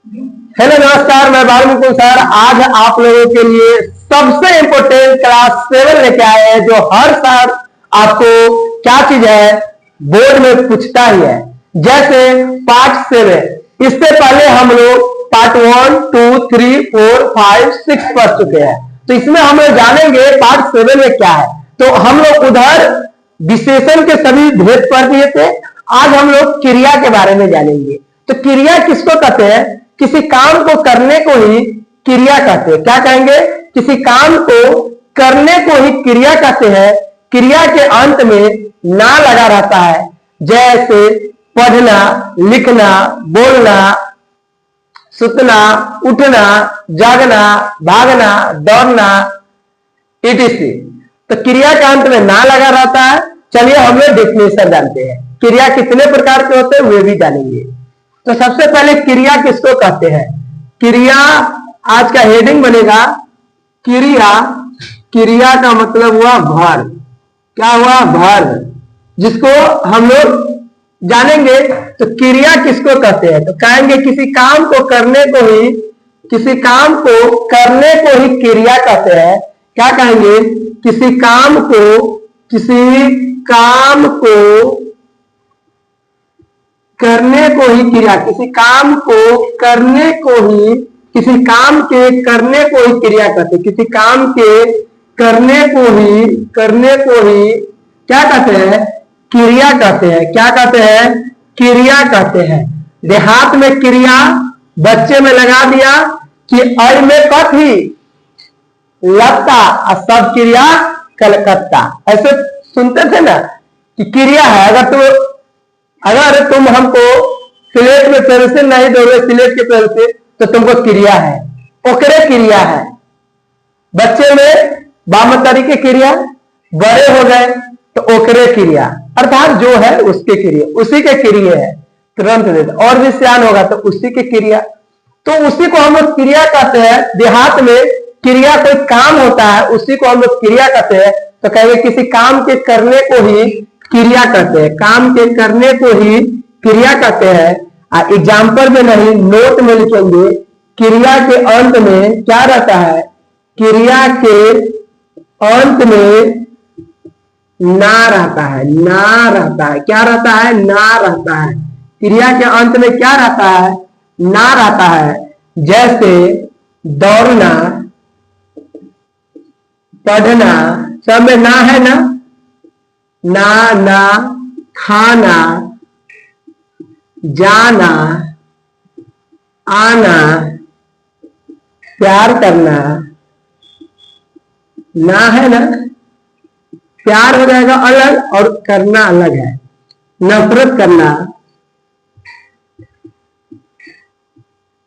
Hello नमस्कार, मैं Balmukund sir. आज आप लोगों के लिए सबसे इंपोर्टेंट क्लास 7 लेके आए हैं, जो हर साल आपको क्या चीज है बोर्ड में पूछता ही है। जैसे पार्ट 7, इससे पहले हम लोग पार्ट 1, 2, 3, 4, 5, 6 पढ़ चुके हैं। तो इसमें हम लोग जानेंगे पार्ट 7 में क्या है। तो हम लोग उधर विशेषण के सभी भेद पढ़ दिए थे। आज हम लोग क्रिया के बारे में जानेंगे। तो क्रिया किसको कहते हैं? किसी काम को करने को ही क्रिया कहते हैं। क्या कहेंगे? किसी काम को करने को ही क्रिया कहते हैं। क्रिया के अंत में ना लगा रहता है, जैसे पढ़ना, लिखना, बोलना, सुतना, उठना, जागना, भागना, दौड़ना, etc। तो क्रिया के अंत में ना लगा रहता है। चलिए हम लोग डेफिनेशन जानते हैं। क्रिया कितने प्रकार के होते हैं वे भी जानेंगे। तो सबसे पहले क्रिया किसको कहते हैं? क्रिया, आज का हेडिंग बनेगा क्रिया। क्रिया का मतलब हुआ वर्ब। क्या हुआ? वर्ब, जिसको हम लोग जानेंगे। तो क्रिया किसको कहते हैं? तो कहेंगे किसी काम को करने को ही, किसी काम को करने को ही क्रिया कहते हैं। क्या कहेंगे? किसी काम को, किसी काम को करने को ही क्रिया, किसी काम को करने को ही, किसी काम के करने को ही क्रिया कहते हैं। किसी काम के करने को ही, करने को ही क्या कहते हैं? क्रिया कहते हैं। क्या कहते हैं? क्रिया कहते हैं। देहात में क्रिया, बच्चे में लगा दिया कि अय में कथी लगता, और सब क्रिया कलकत्ता। ऐसे सुनते थे ना कि क्रिया है। अगर तुम हमको स्लेट में पेंसिल नहीं दोगे, स्लेट के पेंसिल, तो तुमको क्रिया है, ओकरे क्रिया है। बच्चे में बामतरी के क्रिया, बड़े हो गए तो ओकरे क्रिया, अर्थात जो है उसके क्रिया, उसी के क्रिया है। तुरंत दे, और भी सियान होगा तो उसी के क्रिया। तो उसी को हम लोग क्रिया कहते हैं। देहात में क्रिया कोई काम होता है, उसी को हम लोग क्रिया कहते हैं। तो कहेंगे किसी काम के करने को ही क्रिया कहते हैं। काम के करने को ही क्रिया कहते हैं। एग्जाम्पल में नहीं, नोट में लिखेंगे। क्रिया के अंत में क्या रहता है? क्रिया के अंत में ना रहता है, ना रहता है। क्या रहता है? ना रहता है। क्रिया के अंत में क्या रहता है? ना रहता है। जैसे दौड़ना, पढ़ना, सब में ना है ना। ना, खाना, जाना, आना, प्यार करना, ना है ना। प्यार हो जाएगा अलग और करना अलग है। नफरत करना,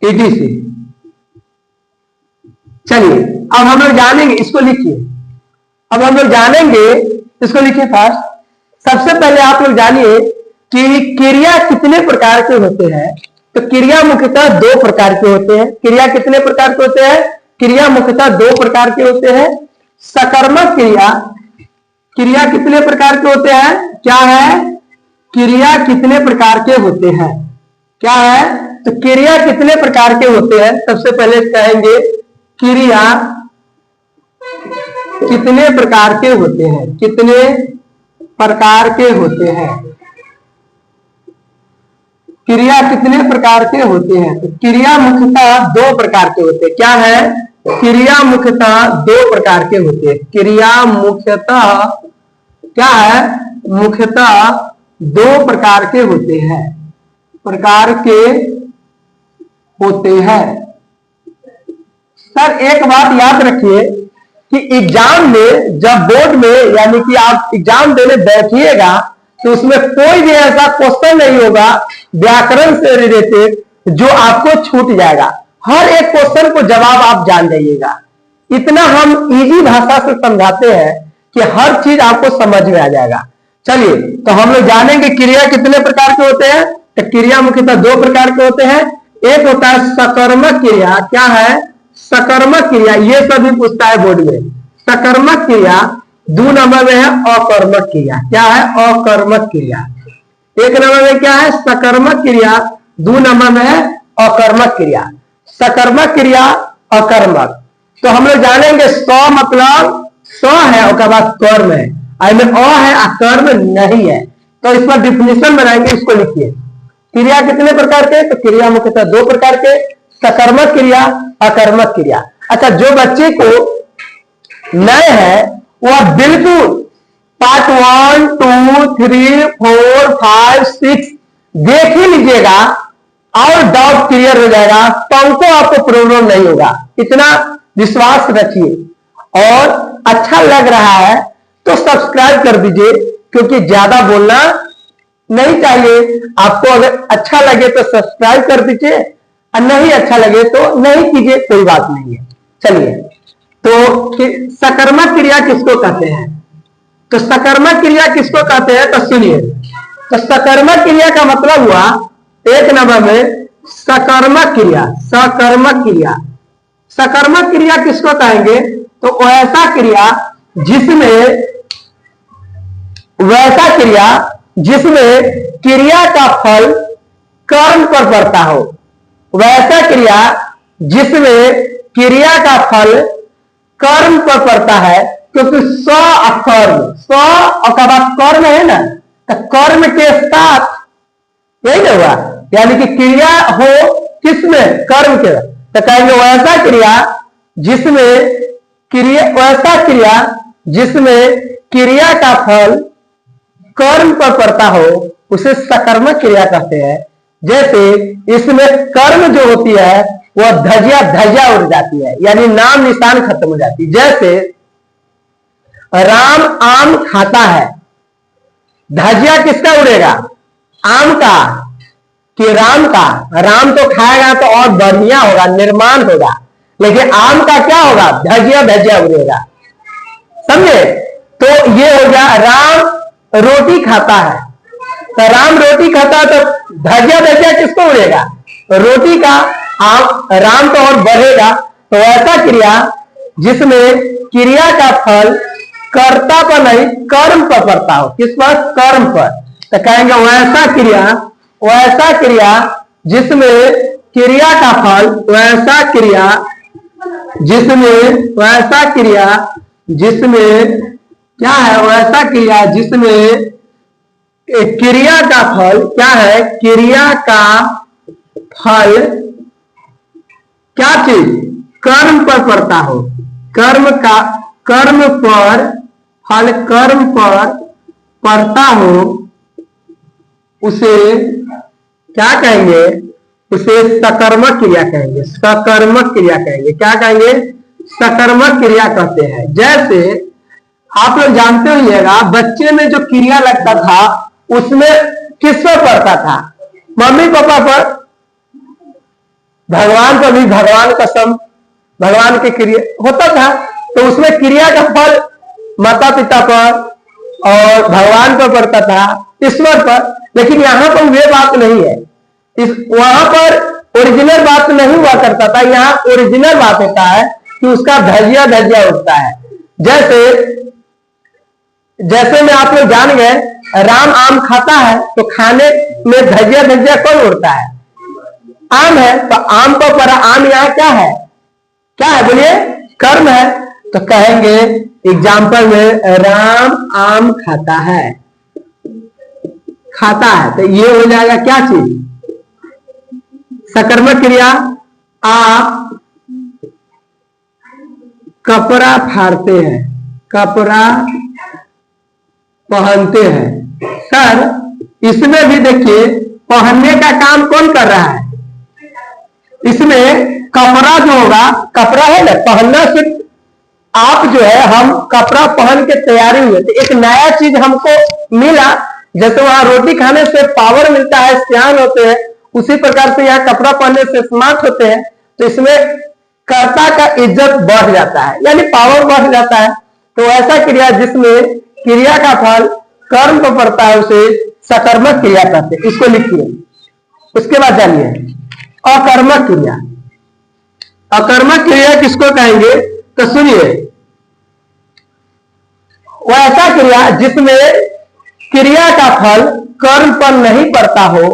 etc। चलिए अब हम लोग जानेंगे, इसको लिखिए। अब हम लोग जानेंगे, इसको लिखिए फास्ट। सबसे पहले आप लोग जानिए कि क्रिया कितने प्रकार के होते हैं। तो क्रिया मुख्यतः 2 प्रकार के होते हैं। क्रिया कितने प्रकार के होते हैं? क्रिया मुख्यतः 2 प्रकार के होते हैं। सकर्मक क्रिया। क्रिया कितने प्रकार के होते हैं? क्या है? क्रिया कितने प्रकार के होते हैं? क्या है? तो क्रिया कितने प्रकार के होते हैं? सबसे पहले कहेंगे क्रिया कितने प्रकार के होते हैं। कितने प्रकार के होते हैं? क्रिया कितने प्रकार के होते हैं? तो क्रिया मुख्यतः 2 प्रकार के होते हैं। क्या है? क्रिया मुख्यतः 2 प्रकार के होते हैं। क्रिया मुख्यतः क्या है? मुख्यतः 2 प्रकार के होते हैं। प्रकार के होते हैं। सर एक बात याद रखिए कि एग्जाम में, जब बोर्ड में यानी कि आप एग्जाम देने बैठिएगा, तो उसमें कोई भी ऐसा क्वेश्चन नहीं होगा व्याकरण से रिलेटेड जो आपको छूट जाएगा। हर एक क्वेश्चन को जवाब आप जान जाइएगा। इतना हम इजी भाषा से समझाते हैं कि हर चीज आपको समझ में आ जाएगा। चलिए तो हम लोग जानेंगे क्रिया कितने प्रकार के होते हैं। तो क्रिया मुख्यतः 2 प्रकार के होते हैं। एक होता है सकर्मक क्रिया। क्या है? सकर्मक क्रिया, ये सभी पूछता है बोर्ड में। सकर्मक क्रिया। 2 नंबर में है अकर्मक क्रिया। क्या है? अकर्मक क्रिया। 1 नंबर में क्या है? सकर्मक क्रिया। 2 नंबर में है अकर्मक क्रिया। सकर्मक क्रिया, अकर्मक। तो हम लोग जानेंगे स मतलब स है और बाद कर्म है, में अ है कर्म नहीं है। तो इस पर डिफिनेशन बनाएंगे, इसको लिखिए। क्रिया कितने प्रकार के? तो क्रिया मुख्यतः दो प्रकार के, सकर्मक क्रिया, अकर्मक क्रिया। अच्छा, जो बच्चे को नए है वह बिल्कुल पार्ट 1, 2, 3, 4, 5, 6 देख ही लीजिएगा और डाउट क्लियर हो जाएगा, तो आपको प्रॉब्लम नहीं होगा, इतना विश्वास रखिए। और अच्छा लग रहा है तो सब्सक्राइब कर दीजिए, क्योंकि ज्यादा बोलना नहीं चाहिए। आपको अगर अच्छा लगे तो सब्सक्राइब कर दीजिए, और नहीं अच्छा लगे तो नहीं कीजिए, कोई बात नहीं है। चलिए, तो सकर्मक क्रिया किसको कहते हैं? तो सकर्मक क्रिया किसको कहते हैं? तो सुनिए, तो सकर्मक क्रिया का मतलब हुआ एक नंबर में सकर्मक क्रिया। सकर्मक क्रिया, सकर्मक क्रिया किसको कहेंगे? तो वैसा क्रिया जिसमें क्रिया का फल कर्म पर पड़ता हो। वैसा क्रिया जिसमें क्रिया का फल कर्म पर पड़ता है, क्योंकि स अकर्म, स और कर्म है ना, तो कर्म के साथ यही ना हुआ, यानी कि क्रिया हो किसमें? कर्म के। तो कहेंगे वैसा क्रिया जिसमें क्रिया का फल कर्म पर पड़ता हो, उसे सकर्मक क्रिया कहते हैं। जैसे इसमें कर्म जो होती है वह धज्जिया उड़ जाती है, यानी नाम निशान खत्म हो जाती है। जैसे राम आम खाता है, धज्जिया किसका उड़ेगा? आम का कि राम का? राम तो खाएगा तो और बढ़िया होगा, निर्माण होगा, लेकिन आम का क्या होगा? धज्जिया उड़ेगा, समझे? तो ये हो गया, राम रोटी खाता है, तो राम रोटी खाता है तो धज्जिया किसको उड़ेगा? रोटी का। राम तो और बढ़ेगा। तो ऐसा क्रिया जिसमें क्रिया का फल कर्ता पर नहीं कर्म पर पड़ता हो। किस पर? कर्म पर। तो कहेंगे वैसा क्रिया जिसमें क्रिया का फल, वैसा क्रिया जिसमें क्या है? वैसा क्रिया जिसमें क्रिया का फल क्या है? क्रिया का फल क्या चीज? कर्म पर पड़ता हो। कर्म पर फल कर्म पर पड़ता हो, उसे क्या कहेंगे? उसे सकर्मक क्रिया कहेंगे। सकर्मक क्रिया कहेंगे। क्या कहेंगे? सकर्मक क्रिया कहते हैं। जैसे आप लोग जानते होइएगा, बच्चे में जो क्रिया लगता था उसमें किस पर पड़ता था? मम्मी पापा पर, भगवान पर भी, भगवान कसम, भगवान के क्रिया होता था, तो उसमें क्रिया का फल माता पिता पर और भगवान पर पड़ता था, ईश्वर पर। लेकिन यहां पर वे बात नहीं है, वहां पर ओरिजिनल बात नहीं हुआ करता था। यहाँ ओरिजिनल बात होता है कि उसका धज्जिया उठता है। जैसे में आप लोग जान गए, राम आम खाता है, तो खाने में धज्जिया कौन उड़ता है? आम है। तो आम को पर आम यहाँ क्या है? बोलिए? कर्म है। तो कहेंगे एग्जाम्पल में राम आम खाता है, तो ये हो जाएगा क्या चीज? सकर्मक क्रिया। आप कपड़ा फाड़ते हैं, कपड़ा पहनते हैं। सर, इसमें भी देखिए पहनने का काम कौन कर रहा है? इसमें कपड़ा जो होगा, कपड़ा है ना, पहनना सिर्फ आप जो है, हम कपड़ा पहन के तैयारी हुए, तो एक नया चीज हमको मिला। जैसे वहां रोटी खाने से पावर मिलता है, सियान होते हैं, उसी प्रकार से यहाँ कपड़ा पहनने से स्मार्ट होते हैं। तो इसमें कर्ता का इज्जत बढ़ जाता है, यानी पावर बढ़ जाता है। तो ऐसा क्रिया जिसमें क्रिया का फल कर्म को पड़ता है, उसे सकर्मक क्रिया कहते हैं। इसको लिखिए। उसके बाद जानिए अकर्मक क्रिया। अकर्मक क्रिया किसको कहेंगे? तो सुनिए, वो ऐसा क्रिया जिसमें क्रिया का फल कर्म पर नहीं पड़ता हो,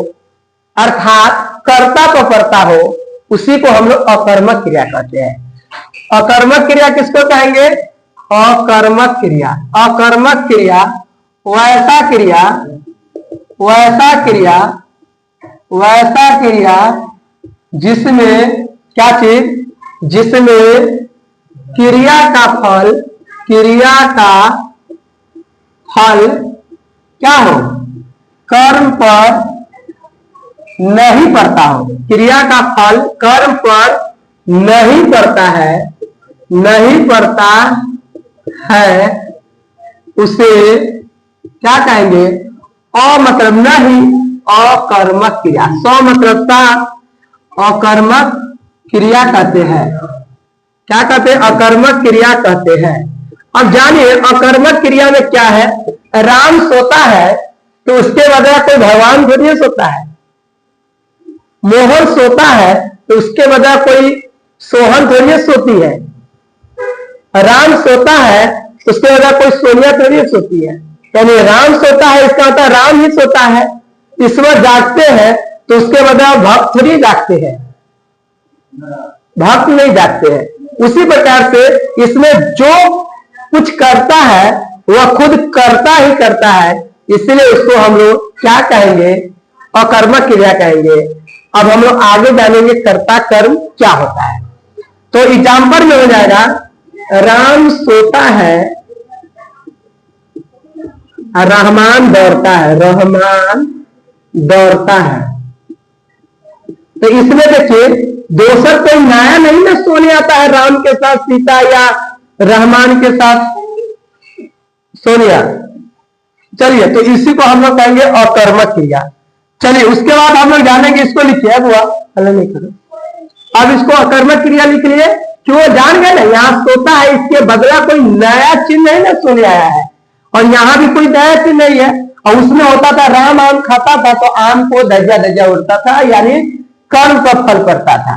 अर्थात कर्ता तो करता हो, उसी को हम लोग अकर्मक क्रिया कहते हैं। अकर्मक क्रिया किसको कहेंगे? अकर्मक क्रिया। अकर्मक क्रिया वैसा क्रिया जिसमें क्या चीज? जिसमें क्रिया का फल क्या हो? कर्म पर नहीं पड़ता हो। क्रिया का फल कर्म पर नहीं पड़ता है, उसे क्या कहेंगे? अ मतलब नहीं, अकर्मक क्रिया। सौ मतलब सा, अकर्मक क्रिया कहते हैं। क्या कहते हैं? अकर्मक क्रिया कहते हैं। अब जानिए अकर्मक क्रिया में क्या है। राम सोता है तो उसके बजाय कोई भगवान थोड़ी सोता है। मोहन सोता है तो उसके बजाय कोई सोहन थोड़ी सोती है। राम सोता है तो उसके बजाय कोई सोनिया थोड़ी सोती है। यानी राम सोता है इसका मतलब राम ही सोता है। ईश्वर जागते हैं तो उसके बजाय भक्त थोड़ी जागते हैं, भक्त नहीं जागते हैं। उसी प्रकार से इसमें जो कुछ करता है वह खुद करता ही करता है, इसलिए उसको हम लोग क्या कहेंगे? अकर्मक क्रिया कहेंगे। अब हम लोग आगे जानेंगे कर्ता कर्म क्या होता है। तो एग्जाम्पल में हो जाएगा, राम सोता है, रहमान दौड़ता है। रहमान दौड़ता है। तो इसमें देखिए दोसर कोई नया नहीं ना सोने आता है राम के साथ सीता या रहमान के साथ सोनिया। चलिए तो इसी को हम लोग कहेंगे अकर्मक क्रिया। चलिए उसके बाद हम लोग जानेंगे, इसको लिखिए। अब हुआ नहीं करो, अब इसको अकर्मक क्रिया लिख लिए। क्यों? जान गए ना, यहाँ सोता है इसके बदला कोई नया चिन्ह नहीं ना सोने आया है, और यहाँ भी कोई नया चिन्ह नहीं है। और उसमें होता था राम आम खाता था तो आम को धज्जा धज्जा उड़ता था, यानी कर्म का फल पड़ता था।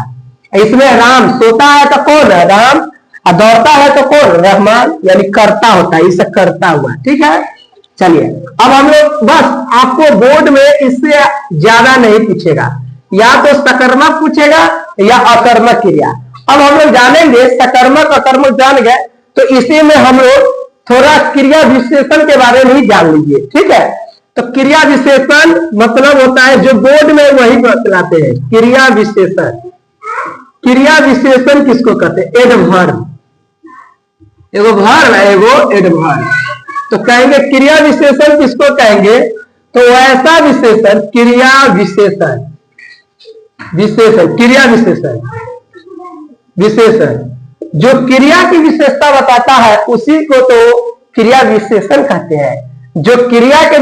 इसमें राम सोता है तो कौन है? राम। और दौड़ता है तो कौन? रहमान, यानी करता होता है, इसे करता हुआ। ठीक है। चलिए अब हम लोग बस आपको बोर्ड में इससे ज्यादा नहीं पूछेगा, या तो सकर्मक पूछेगा या अकर्मक क्रिया। अब हम लोग जानेंगे सकर्मक अकर्मक जान गए, तो इसी में हम लोग थोड़ा क्रिया विशेषण के बारे में ही जान लीजिए। ठीक है। तो क्रिया विशेषण मतलब होता है जो बोर्ड में वही बतलाते हैं। क्रिया विशेषण, क्रिया विशेषण किसको कहते हैं? एडवर्ब। एगो वर्ब है, एगो एडवर्ब। तो कहेंगे क्रिया विशेषण किसको कहेंगे? तो ऐसा विशेषण, क्रिया विशेषण, क्रिया विशेषण, जो क्रिया की विशेषता बताता है उसी को तो क्रिया विशेषण कहते हैं। जो क्रिया के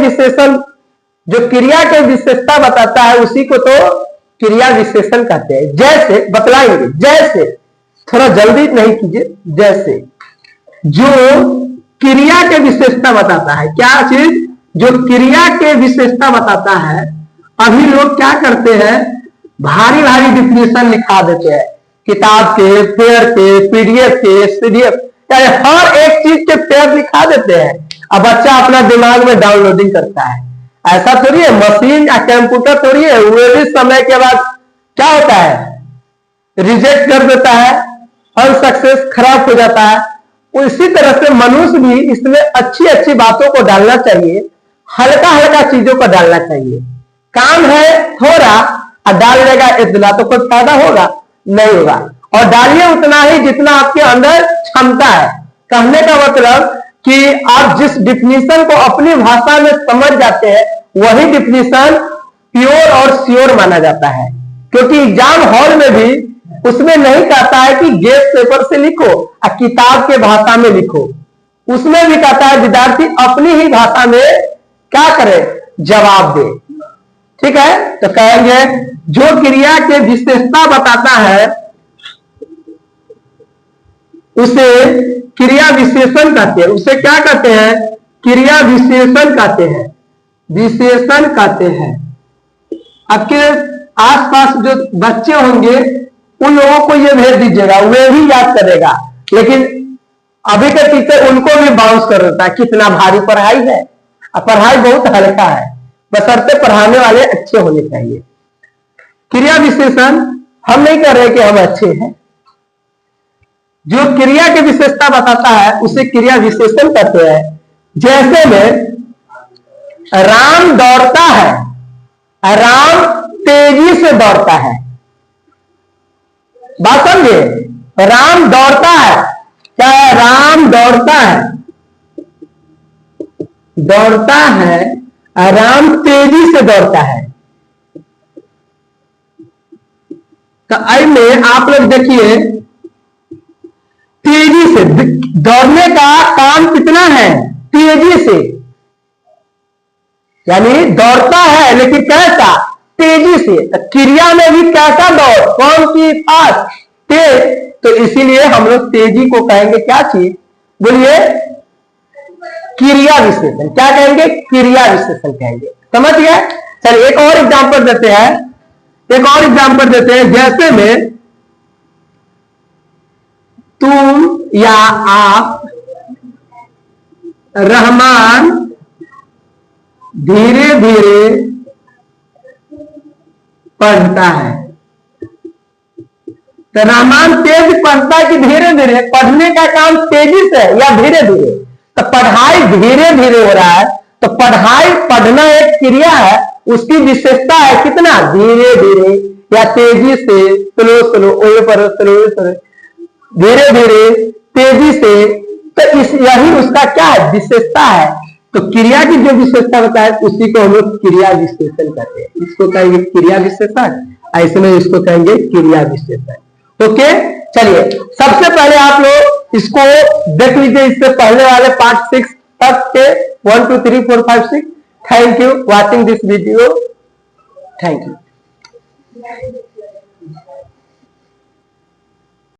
विशेषता बताता है उसी को तो क्रिया विशेषण कहते हैं। जैसे बतलाएंगे, जैसे, थोड़ा जल्दी नहीं कीजिए। जैसे जो क्रिया के विशेषता बताता है, क्या चीज? जो क्रिया के विशेषता बताता है। अभी लोग क्या करते हैं, भारी भारी डिफिनेशन लिखा देते हैं किताब के, पेयर के, पीडीएफ के, सीडीएफ, हर एक चीज के पेयर लिखा देते हैं। अब बच्चा अपना दिमाग में डाउनलोडिंग करता है। ऐसा थोड़ी है, मशीन या कंप्यूटर थोड़ी है। वो भी समय के बाद क्या होता है, रिजेक्ट कर देता है, अनसक्सेस, खराब हो जाता है। उसी तरह से मनुष्य भी इसमें अच्छी अच्छी बातों को डालना चाहिए, हल्का हल्का चीजों को डालना चाहिए। काम है थोड़ा और डाल देगा इतना तो कुछ फायदा होगा नहीं होगा। और डालिए उतना ही जितना आपके अंदर क्षमता है। कहने का मतलब कि आप जिस डिफिनीशन को अपनी भाषा में समझ जाते हैं वही डिफिनीशन प्योर और श्योर माना जाता है। क्योंकि एग्जाम हॉल में भी उसमें नहीं कहता है कि गेस्ट पेपर से लिखो और किताब के भाषा में लिखो, उसमें भी कहता है विद्यार्थी अपनी ही भाषा में क्या करे, जवाब दे। ठीक है। तो कहेंगे जो क्रिया के विशेषता बताता है उसे क्रिया विशेषण कहते हैं। उसे क्या कहते हैं? क्रिया विशेषण कहते हैं, विशेषण कहते हैं। आपके आसपास जो बच्चे होंगे उन लोगों को ये भेज दीजिएगा, वे भी याद करेगा। लेकिन अभी के टीचर उनको भी बाउंस कर देता है, कितना भारी पढ़ाई है। और पढ़ाई बहुत हल्का है, बशर्ते पढ़ाने वाले अच्छे होने चाहिए। क्रिया विशेषण हम नहीं कर रहे कि हम अच्छे हैं। जो क्रिया की विशेषता बताता है उसे क्रिया विशेषण कहते हैं। जैसे में राम दौड़ता है, राम तेजी से दौड़ता है। बात समझे, राम दौड़ता है, क्या है? राम दौड़ता है, दौड़ता है, राम तेजी से दौड़ता है। तो आई में आप लोग देखिए, तेजी से दौड़ने का काम कितना है? तेजी से, यानी दौड़ता है लेकिन कैसा? तेजी से। क्रिया में भी कैसा दौड़? कौन सी? फास्ट, तेज। तो इसीलिए हम लोग तेजी को कहेंगे क्या चीज? बोलिए, क्रिया विशेषण। क्या कहेंगे? क्रिया विशेषण कहेंगे। समझ गए? चलिए एक और एग्जांपल देते हैं, एक और एग्जांपल देते हैं। जैसे में तुम या आप, रहमान धीरे धीरे पढ़ता है। तो रहमान तेज पढ़ता है कि धीरे धीरे? पढ़ने का काम तेजी से या धीरे धीरे? तो पढ़ाई धीरे धीरे हो रहा है। तो पढ़ाई, पढ़ना एक क्रिया है, उसकी विशेषता है कितना? धीरे धीरे या तेजी से, स्लो स्लो, पर स्लो, धीरे धीरे, तेजी से। तो यही उसका क्या है? विशेषता है। तो क्रिया की जो विशेषता होता है उसी को हम लोग क्रिया विशेषण कहते हैं। इसको कहेंगे क्रिया विशेषण, ऐसे में इसको कहेंगे क्रिया विशेषण। ओके, चलिए सबसे पहले आप लोग इसको देख लीजिए, इससे पहले वाले पार्ट 6 तक के 1 2 3 4 5 6। Thank you watching this video. Thank you.